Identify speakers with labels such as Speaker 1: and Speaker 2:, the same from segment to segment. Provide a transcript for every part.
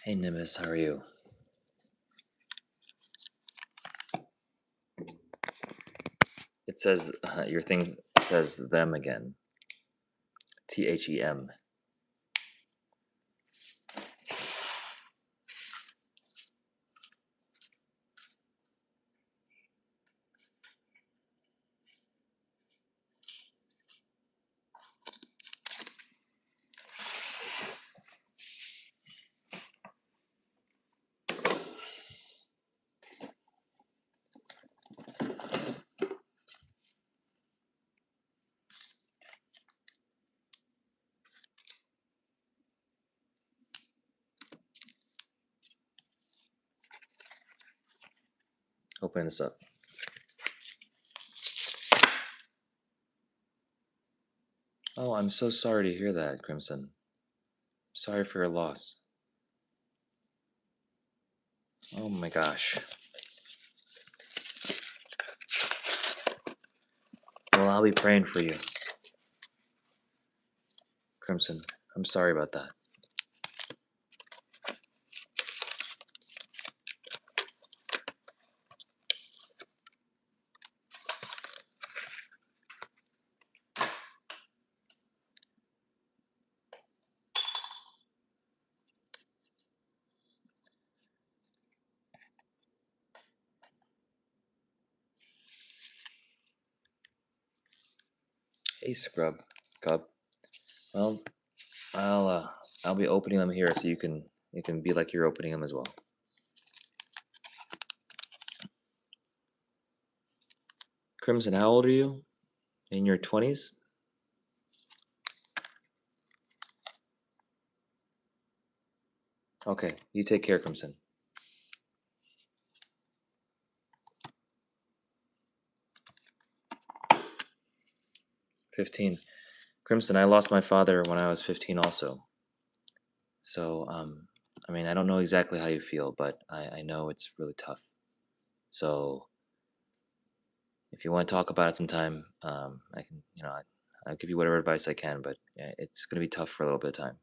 Speaker 1: Hey Nimbus, how are you? It says your thing says them again. THEM. Open this up. Oh, I'm so sorry to hear that, Crimson. Sorry for your loss. Oh my gosh. Well, I'll be praying for you, Crimson. I'm sorry about that. Hey, Scrub, Cub. Well, I'll be opening them here so you can be like you're opening them as well. Crimson, how old are you? In your 20s? Okay, you take care, Crimson. 15. Crimson, I lost my father when I was 15 also. So, I mean, I don't know exactly how you feel, but I know it's really tough. So, if you want to talk about it sometime, I can, I'll give you whatever advice I can, but it's going to be tough for a little bit of time.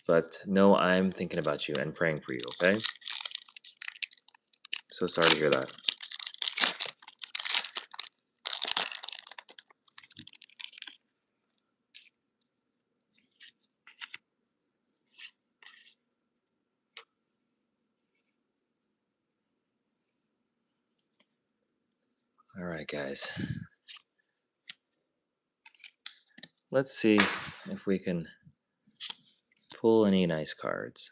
Speaker 1: But no, I'm thinking about you and praying for you, okay? So sorry to hear that. All right, guys. Let's see if we can pull any nice cards.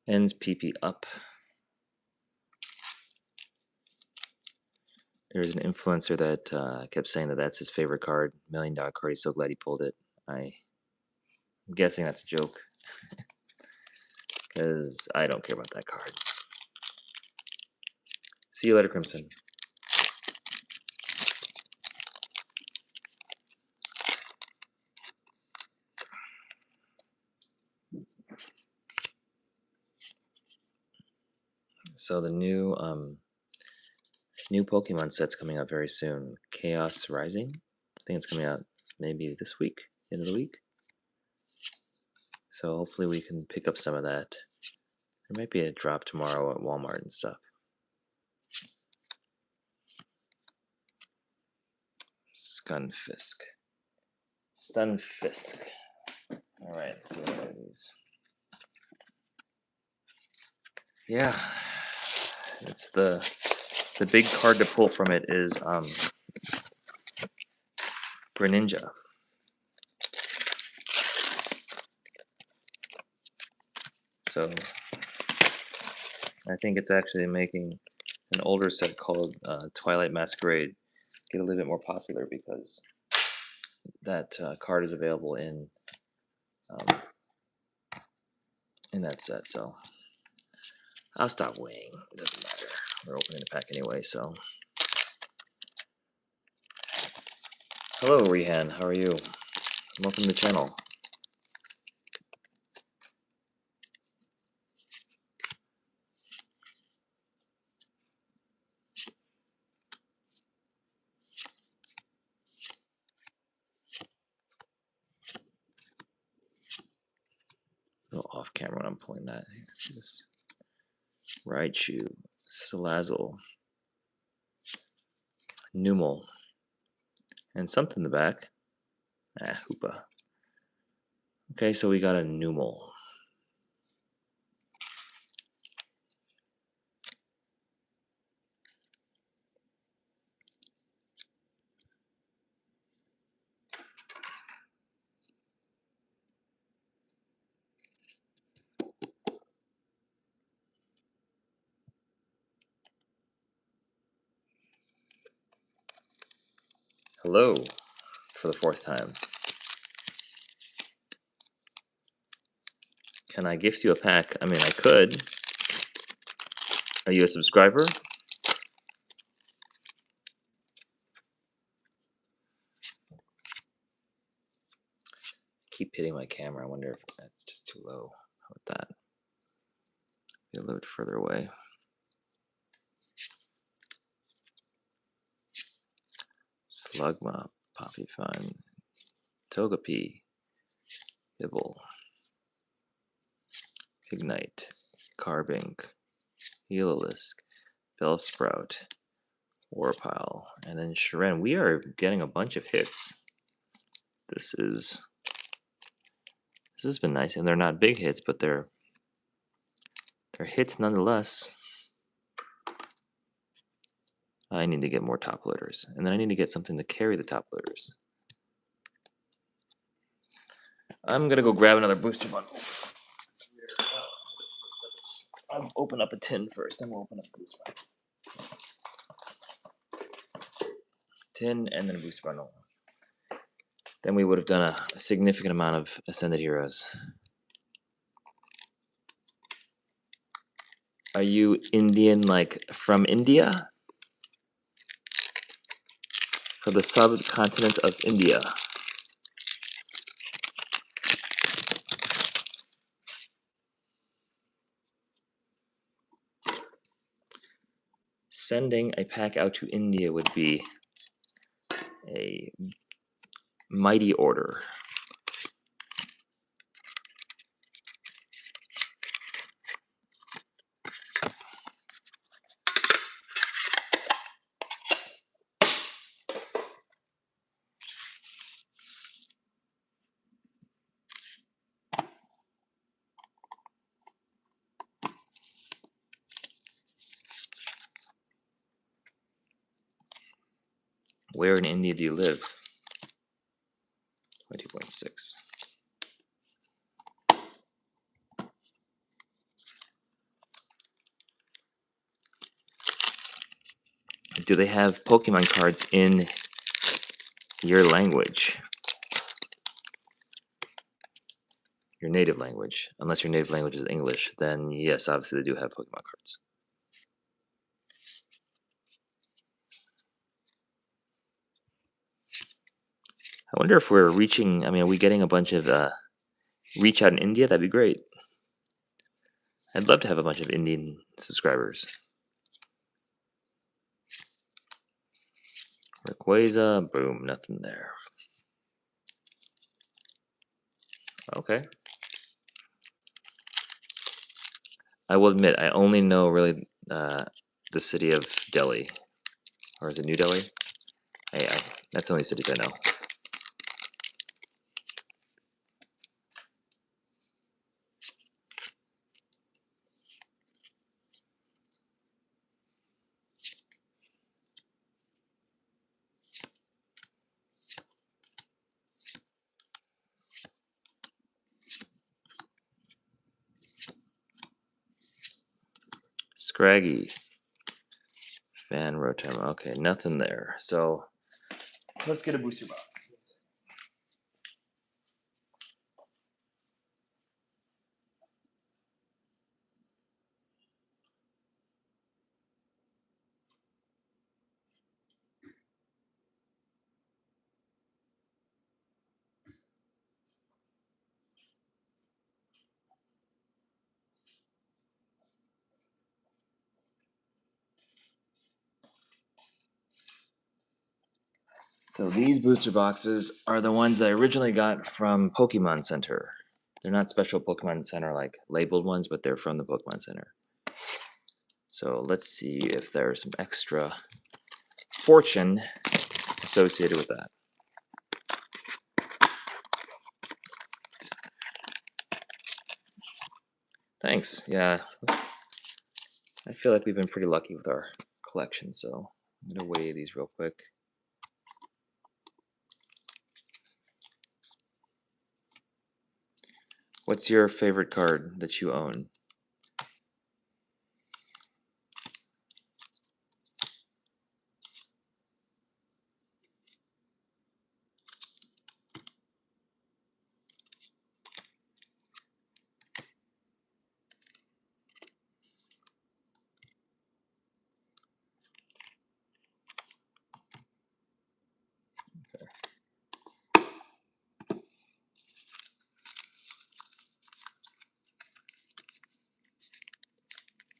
Speaker 1: Ends PP up. There's an influencer that kept saying that that's his favorite card, $1 million card. He's so glad he pulled it. I'm guessing that's a joke, because I don't care about that card. See you later, Crimson. So the new Pokemon set's coming out very soon. Chaos Rising. I think it's coming out maybe this week, end of the week. So hopefully we can pick up some of that. There might be a drop tomorrow at Walmart and stuff. Stunfisk. All right, let's do one of these. Yeah, it's the big card to pull from it is Greninja. So I think it's actually making an older set called Twilight Masquerade get a little bit more popular because that card is available in that set. So I'll stop weighing. It doesn't matter. We're opening the pack anyway, so Hello, Rehan. How are you? Welcome to the channel. Go off camera when I'm pulling that. This Raichu, Salazzle, Numel, and something in the back. Hoopa. Okay, so we got a Numel. Hello, for the fourth time. Can I gift you a pack? I mean, I could. Are you a subscriber? Keep hitting my camera. I wonder if that's just too low. How about that? Be a little bit further away. Slugma, Poppyfun, Togepi, Ibble, Ignite, Carbink, Heliolisk, Bellsprout, Warpile, and then Sharen. We are getting a bunch of hits. This has been nice, and they're not big hits, but they're hits nonetheless. I need to get more top loaders, and then I need to get something to carry the top loaders. I'm gonna go grab another booster bundle. I'll open up a tin first, then we'll open up a booster bundle. Tin and then a booster bundle. Then we would have done a significant amount of Ascended Heroes. Are you Indian, like from India? For the subcontinent of India. Sending a pack out to India would be a mighty order. Where in India do you live? 22.6. Do they have Pokemon cards in your language? Your native language. Unless your native language is English, then yes, obviously they do have Pokemon cards. I wonder if we're reaching, I mean, are we getting a bunch of reach out in India? That'd be great. I'd love to have a bunch of Indian subscribers. Rayquaza, boom, nothing there. Okay. I will admit, I only know really the city of Delhi. Or is it New Delhi? That's the only cities I know. Scraggy. Fan Rotom. Okay, nothing there. So let's get a booster box. So these booster boxes are the ones that I originally got from Pokemon Center. They're not special Pokemon Center like labeled ones, but they're from the Pokemon Center. So let's see if there's some extra fortune associated with that. Thanks. Yeah, I feel like we've been pretty lucky with our collection, so I'm gonna weigh these real quick. What's your favorite card that you own?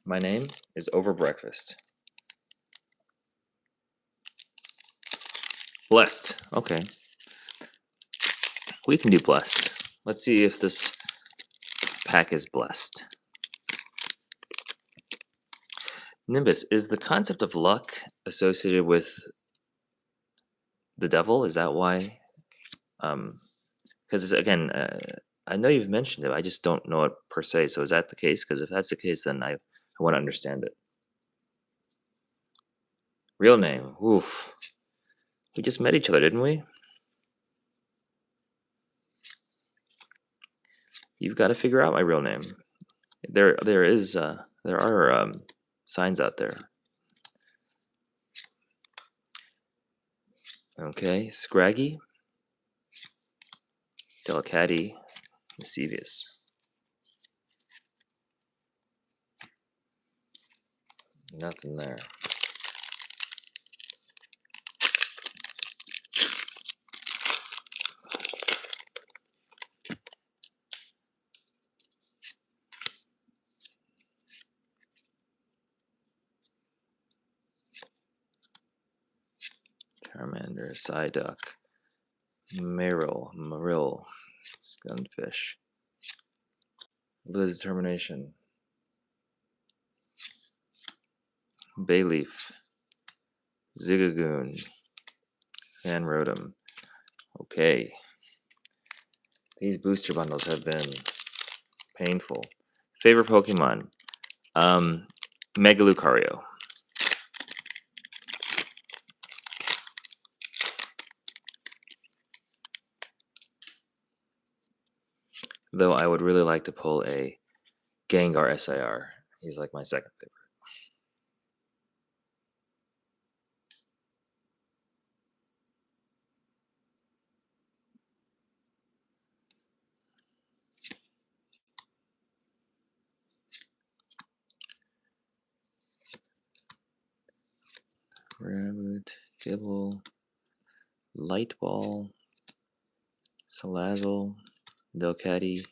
Speaker 1: My name is Overbreakfast. Blessed. Okay. We can do blessed. Let's see if this pack is blessed. Nimbus, is the concept of luck associated with the devil? Is that why? Because again, I know you've mentioned it. I just don't know it per se. So is that the case? Because if that's the case, then I want to understand it. Real name. Oof. We just met each other, didn't we? You've got to figure out my real name. There are signs out there. Okay, Scraggy, Delicati, Mischievous. Nothing there. Charmander, Psyduck, Marill, Stunfish, Liz Determination, Bayleaf, Zigagoon, Fanrotom. Okay. These booster bundles have been painful. Favorite Pokemon? Mega Lucario. Though I would really like to pull a Gengar SIR. He's like my second favorite. Rabbit, Gibble, Light Ball, Salazzle, Delcatty.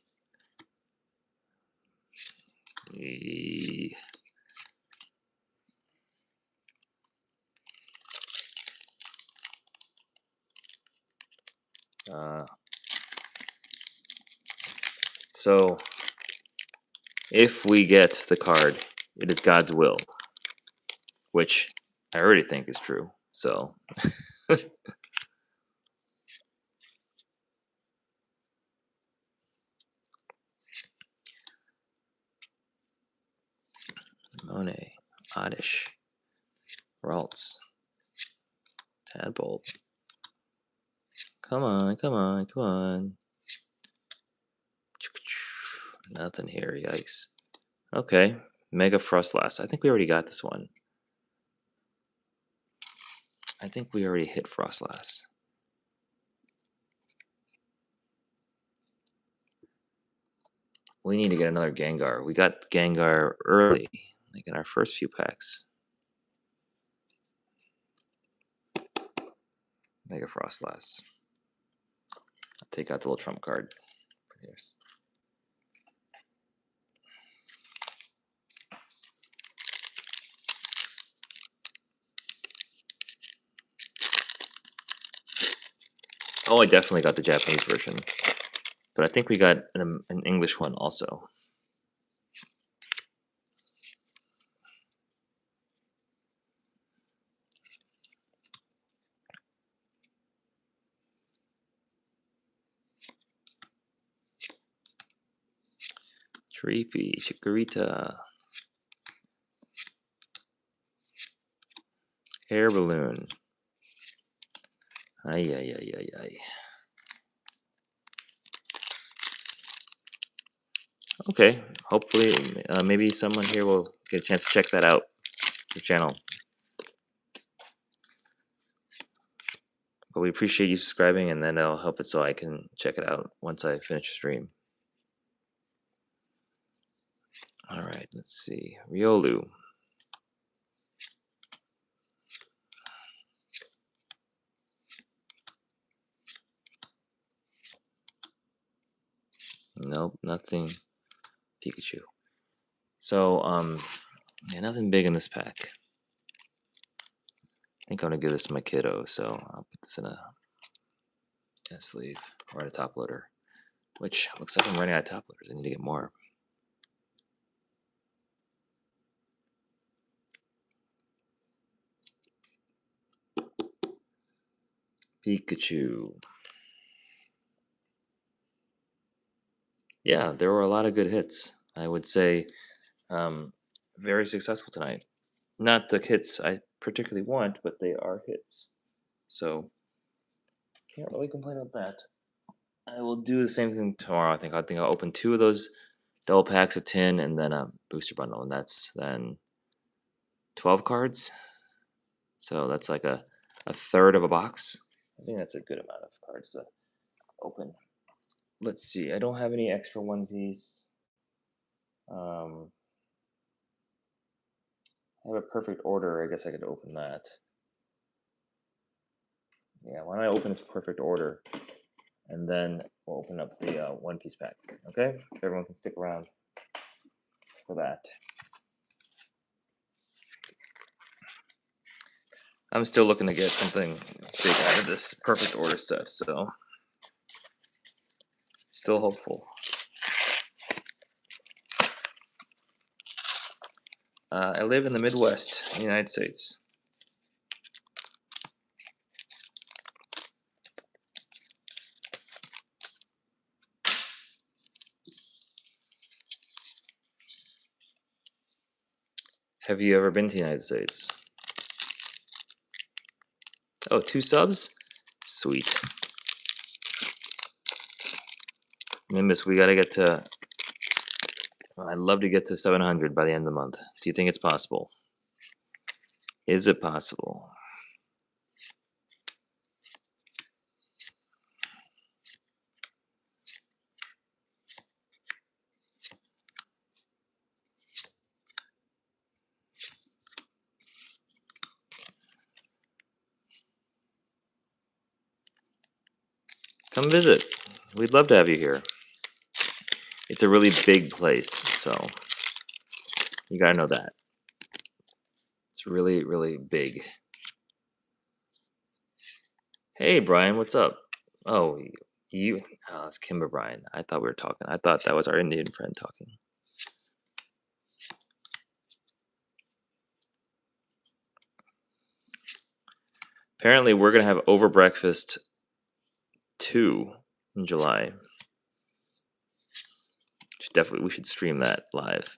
Speaker 1: So, if we get the card, it is God's will, which I already think is true. So, Monet, Oddish, Ralts, Tadpole. Come on, come on, come on. Nothing here, yikes. Okay, Mega Frostlass. I think we already got this one. I think we already hit Frostlass. We need to get another Gengar. We got Gengar early, like in our first few packs. Mega Frostlass. I'll take out the little trump card. Yes. Oh, I definitely got the Japanese version, but I think we got an English one also. Creepy, Chikorita, air balloon. Ay, ay, ay, ay, ay. Okay, hopefully, maybe someone here will get a chance to check that out, the channel. But we appreciate you subscribing, and then that'll help it so I can check it out once I finish stream. All right, let's see. Riolu. Nope, nothing. Pikachu. So, yeah, nothing big in this pack. I think I'm gonna give this to my kiddo, so I'll put this in a sleeve or in a top loader. Which looks like I'm running out of top loaders. I need to get more. Pikachu. Yeah, there were a lot of good hits. I would say very successful tonight. Not the hits I particularly want, but they are hits. So can't really complain about that. I will do the same thing tomorrow. I think I'll open 2 of those double packs of 10 and then a booster bundle, and that's then 12 cards. So that's like a third of a box. I think that's a good amount of cards to open. Let's see. I don't have any extra One Piece. I have a perfect order. I guess I could open that. Yeah, why don't I open its perfect order, and then we'll open up the One Piece pack. Okay, if everyone can stick around for that. I'm still looking to get something big out of this perfect order set, so still hopeful. I live in the Midwest, in the United States. Have you ever been to the United States? Oh, 2 subs? Sweet. Nimbus, we gotta get to... I'd love to get to 700 by the end of the month. Do you think it's possible? Is it possible? Come visit. We'd love to have you here. It's a really big place, so you gotta know that. It's really, really big. Hey, Brian, what's up? Oh, you. Oh, it's Kimber Brian. I thought we were talking. I thought that was our Indian friend talking. Apparently, we're gonna have Over Breakfast 2 in July. We should stream that live.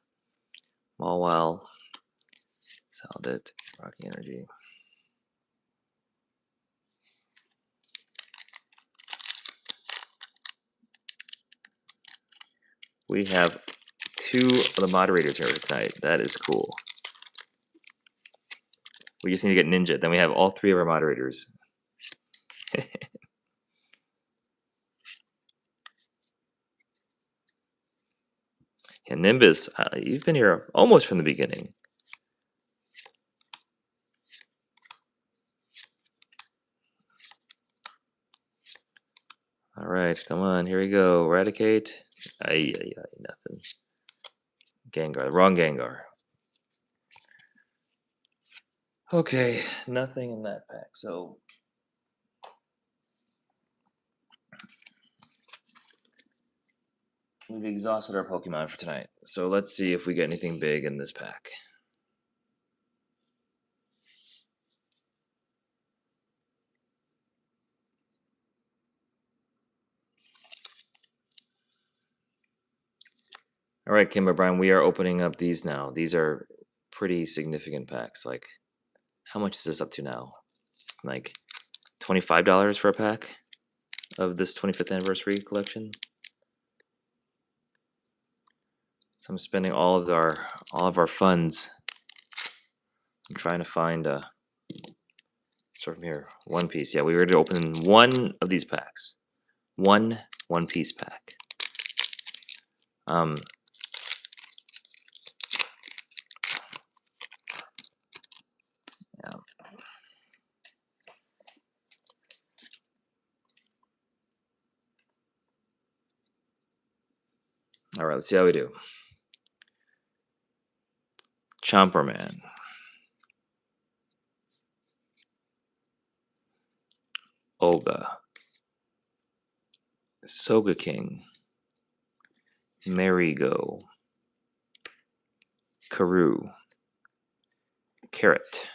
Speaker 1: Malwell, Saldit, Rocky Energy. We have 2 of the moderators here tonight. That is cool. We just need to get Ninja. Then we have all 3 of our moderators. Yeah, Nimbus, you've been here almost from the beginning. All right, come on, here we go. Eradicate. Ay, nothing. Gengar, the wrong Gengar. Okay, nothing in that pack. So we've exhausted our Pokemon for tonight. So let's see if we get anything big in this pack. All right, Kim O'Brien, we are opening up these now. These are pretty significant packs. Like, how much is this up to now? Like $25 for a pack of this 25th anniversary collection. So I'm spending all of our funds. I'm trying to find a. Start from here. One Piece. Yeah, we were to open one of these packs. One Piece pack. Um. Yeah. All right. Let's see how we do. Chomperman. Olga. Soga-King. Marigo. Karoo. Carrot.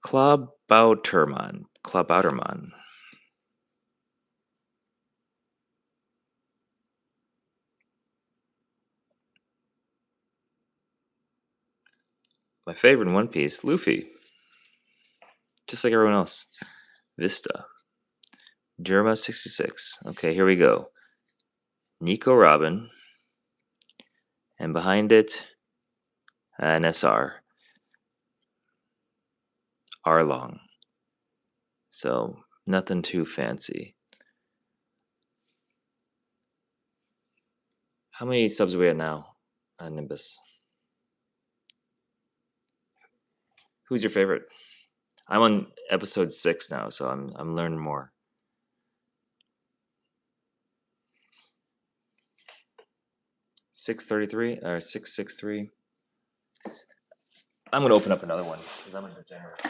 Speaker 1: Klabautermann. My favorite in One Piece, Luffy. Just like everyone else. Vista. Germa 66. Okay, here we go. Nico Robin. And behind it, an SR. Arlong. So, nothing too fancy. How many subs are we at now, Nimbus? Who's your favorite? I'm on episode 6 now, so I'm learning more. 633 or 663. I'm gonna open up another one because I'm a degenerate.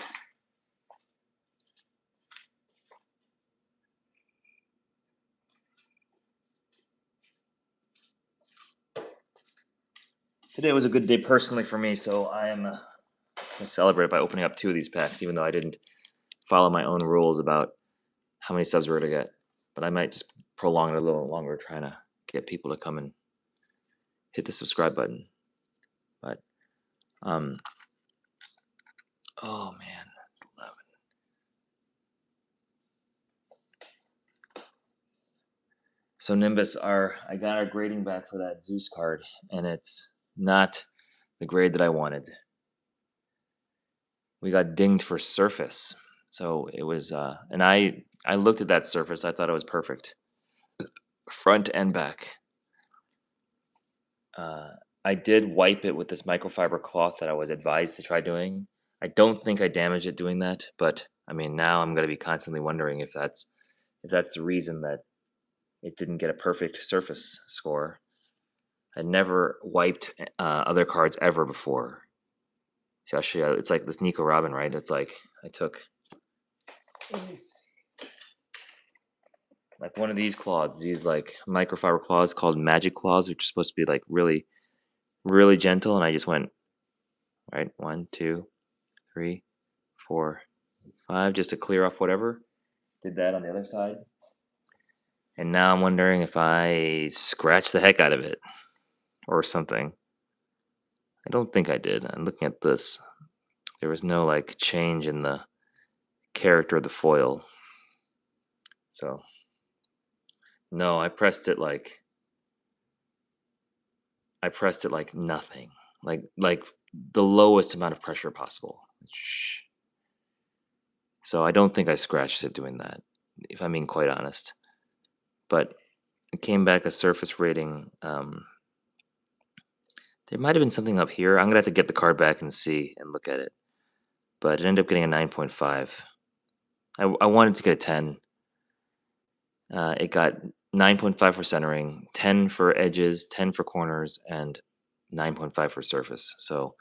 Speaker 1: Today was a good day personally for me, so I am gonna celebrate by opening up 2 of these packs, even though I didn't follow my own rules about how many subs we're gonna get. But I might just prolong it a little longer, trying to get people to come and hit the subscribe button. But oh man, it's 11. So Nimbus, I got our grading back for that Zeus card, and it's not the grade that I wanted. We got dinged for surface, so it was. And I looked at that surface. I thought it was perfect, front and back. I did wipe it with this microfiber cloth that I was advised to try doing. I don't think I damaged it doing that, but I mean now I'm gonna be constantly wondering if that's the reason that it didn't get a perfect surface score. I never wiped other cards ever before. See, I'll show you. It's like this Nico Robin, right? It's like I took like one of these cloths, these like microfiber cloths called magic cloths, which are supposed to be like really, really gentle, and I just went right 1, 2, 3, 4, 5, just to clear off whatever. Did that on the other side, and now I'm wondering if I scratched the heck out of it or something. I don't think I did. I'm looking at this. There was no like change in the character of the foil. So no, I pressed it like nothing. Like the lowest amount of pressure possible. Shh. So I don't think I scratched it doing that, if I'm being quite honest. But it came back a surface rating. There might have been something up here. I'm gonna have to get the card back and see and look at it. But it ended up getting a 9.5. I wanted to get a 10. It got 9.5 for centering, 10 for edges, 10 for corners, and 9.5 for surface. So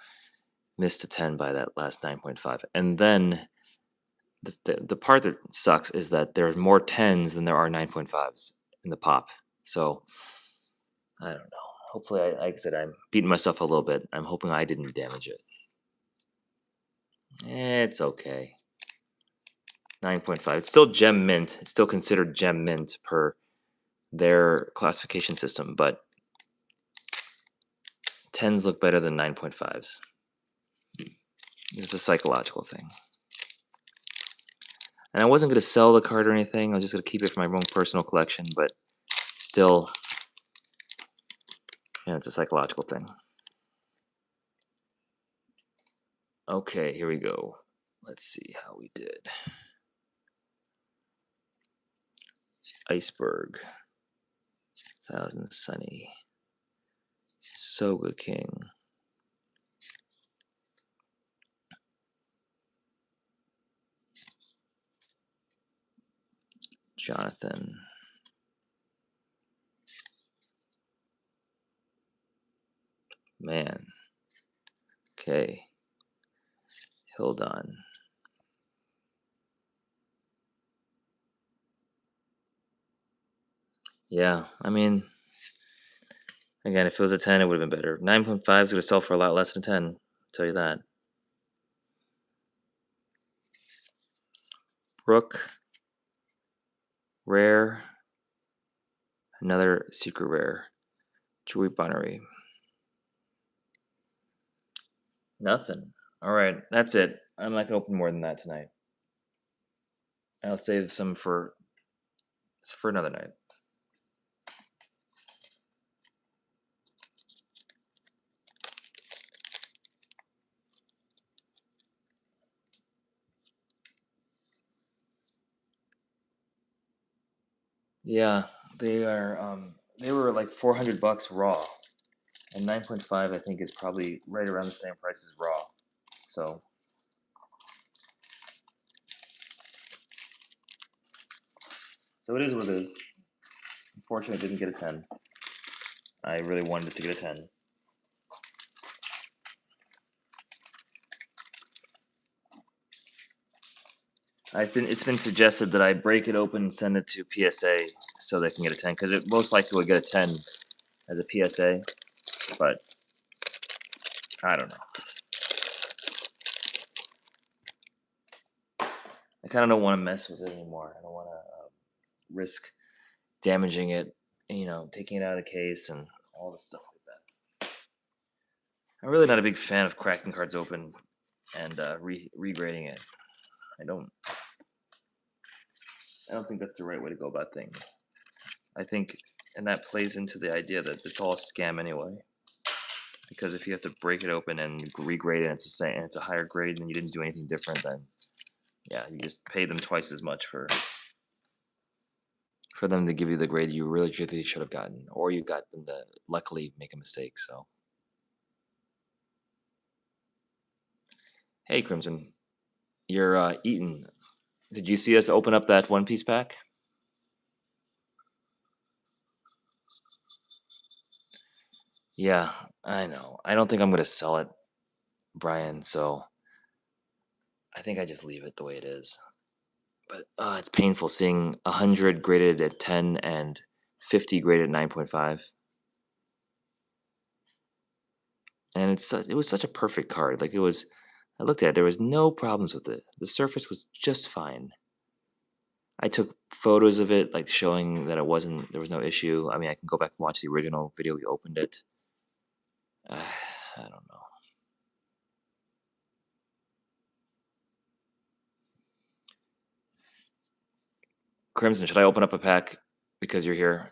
Speaker 1: missed a 10 by that last 9.5. And then the part that sucks is that there are more 10s than there are 9.5s. in the pop. So I don't know. Hopefully, like I said, I'm beating myself a little bit. I'm hoping I didn't damage it. It's okay. 9.5. It's still gem mint. It's still considered gem mint per their classification system, but 10s look better than 9.5s. It's a psychological thing. And I wasn't going to sell the card or anything. I was just going to keep it for my own personal collection, but still, yeah, it's a psychological thing. Okay, here we go. Let's see how we did. Iceberg. Thousand Sunny. Soga King. Jonathan. Man. Okay. Hildon. Yeah, I mean, again, if it was a 10, it would have been better. 9.5 is going to sell for a lot less than 10. I'll tell you that. Brook. Rare. Another secret rare. Chewy Bonnery. Nothing. All right, that's it. I'm not going to open more than that tonight. I'll save some for another night. Yeah, they are. They were like $400 raw, and 9.5 I think is probably right around the same price as raw. So it is what it is. Unfortunately, I didn't get a 10. I really wanted it to get a 10. It's been suggested that I break it open and send it to PSA so they can get a 10, because it most likely would get a 10 as a PSA, but I don't know. I kind of don't want to mess with it anymore. I don't want to risk damaging it, taking it out of the case and all this stuff like that. I'm really not a big fan of cracking cards open and regrading it. I don't think that's the right way to go about things. I think, and that plays into the idea that it's all a scam anyway. Because if you have to break it open and regrade it, and it's the same, and it's a higher grade, and you didn't do anything different, then yeah, you just pay them twice as much for them to give you the grade you really should have gotten, or you got them to luckily make a mistake. So, hey, Crimson, you're eating. Did you see us open up that One Piece pack? Yeah, I know. I don't think I'm gonna sell it, Brian. So I think I just leave it the way it is. But it's painful seeing 100 graded at 10 and 50 graded at 9.5. And it was such a perfect card. Like, it was, I looked at it, there was no problems with it. The surface was just fine. I took photos of it, like showing that there was no issue. I mean, I can go back and watch the original video we opened it. I don't know. Crimson, should I open up a pack because you're here?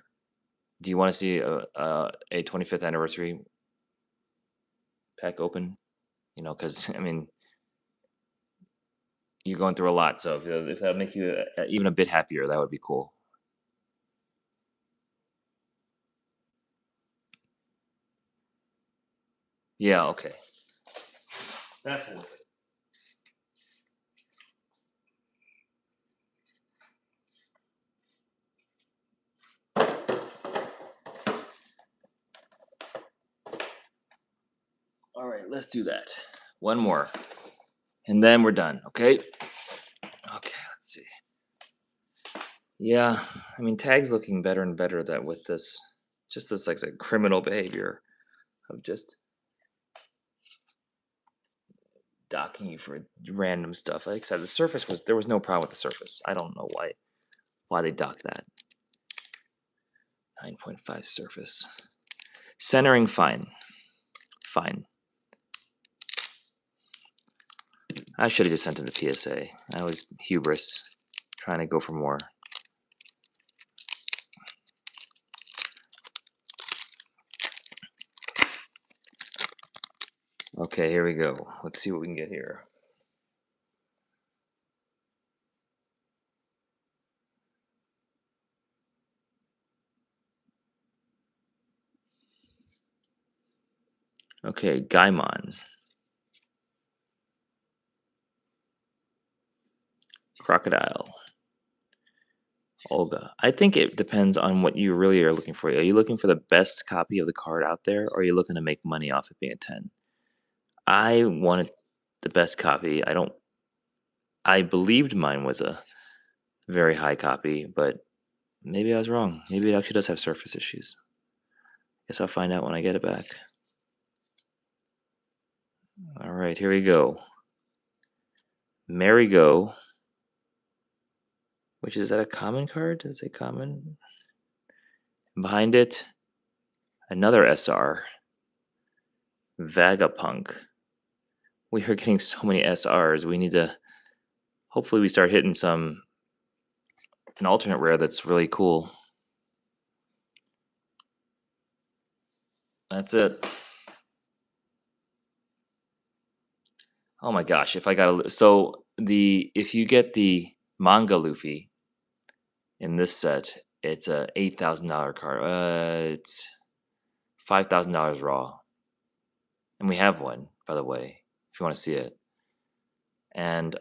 Speaker 1: Do you want to see a 25th anniversary pack open? Because I mean, you're going through a lot, so if that would make you even a bit happier, that would be cool. Yeah, okay. That's worth it. All right, let's do that. One more, and then we're done. Okay. Okay. Let's see. Yeah, I mean, Tag's looking better and better that with this, just this like criminal behavior of just docking you for random stuff. Like I said, the surface was there was no problem with the surface. I don't know why they docked that. 9.5 surface. Centering fine. Fine. I should have just sent him the PSA. I was hubris, trying to go for more. Okay, here we go. Let's see what we can get here. Okay, Gaimon. Crocodile. Olga. I think it depends on what you really are looking for. Are you looking for the best copy of the card out there, or are you looking to make money off it being a 10? I wanted the best copy. I believed mine was a very high copy, but maybe I was wrong. Maybe it actually does have surface issues. Guess I'll find out when I get it back. All right, here we go. Marigo, which is that a common card? Does it say common? Behind it, another SR, Vagapunk. We are getting so many SRs. We need to. Hopefully, we start hitting an alternate rare that's really cool. That's it. Oh my gosh! If I got if you get the manga Luffy in this set, it's a $8,000 card. It's $5,000 raw, and we have one, by the way, if you want to see it. And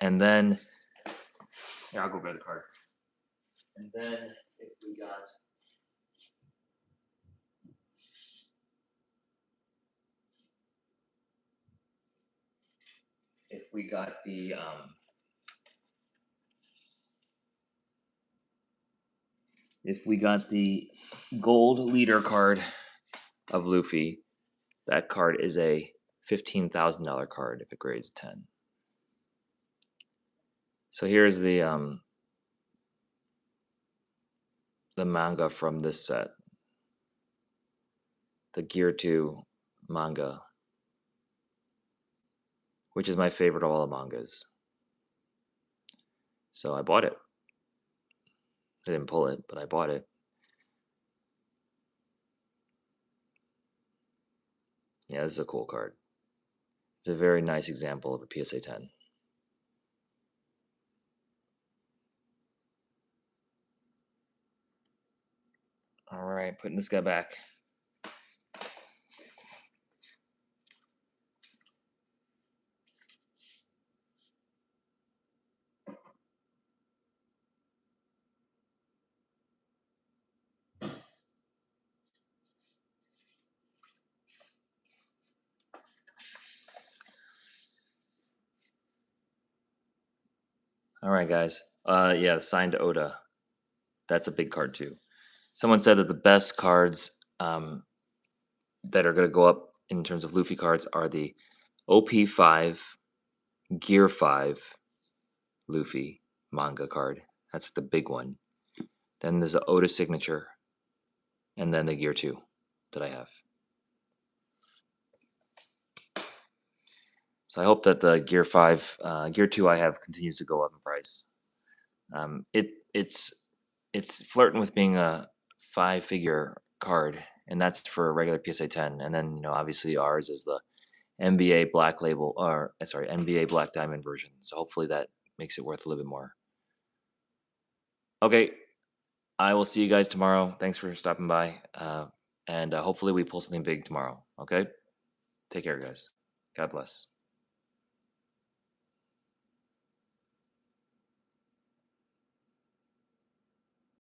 Speaker 1: then yeah, I'll go grab the card. And then if we got if we got the if we got the gold leader card of Luffy, that card is a $15,000 card if it grades 10. So here's the manga from this set, the Gear 2 manga, which is my favorite of all the mangas. So I bought it. I didn't pull it, but I bought it. Yeah, this is a cool card. It's a very nice example of a PSA 10. All right, putting this guy back. All right, guys. Yeah, signed Oda. That's a big card too. Someone said that the best cards that are going to go up in terms of Luffy cards are the OP5, Gear 5 Luffy manga card. That's the big one. Then there's the Oda signature, and then the Gear 2 that I have. So I hope that the Gear 2 I have continues to go up in price. It's flirting with being a 5-figure card, and that's for a regular PSA 10. And then obviously ours is the NBA Black Label, or sorry, NBA Black Diamond version. So hopefully that makes it worth a little bit more. Okay, I will see you guys tomorrow. Thanks for stopping by, and hopefully we pull something big tomorrow. Okay, take care, guys. God bless.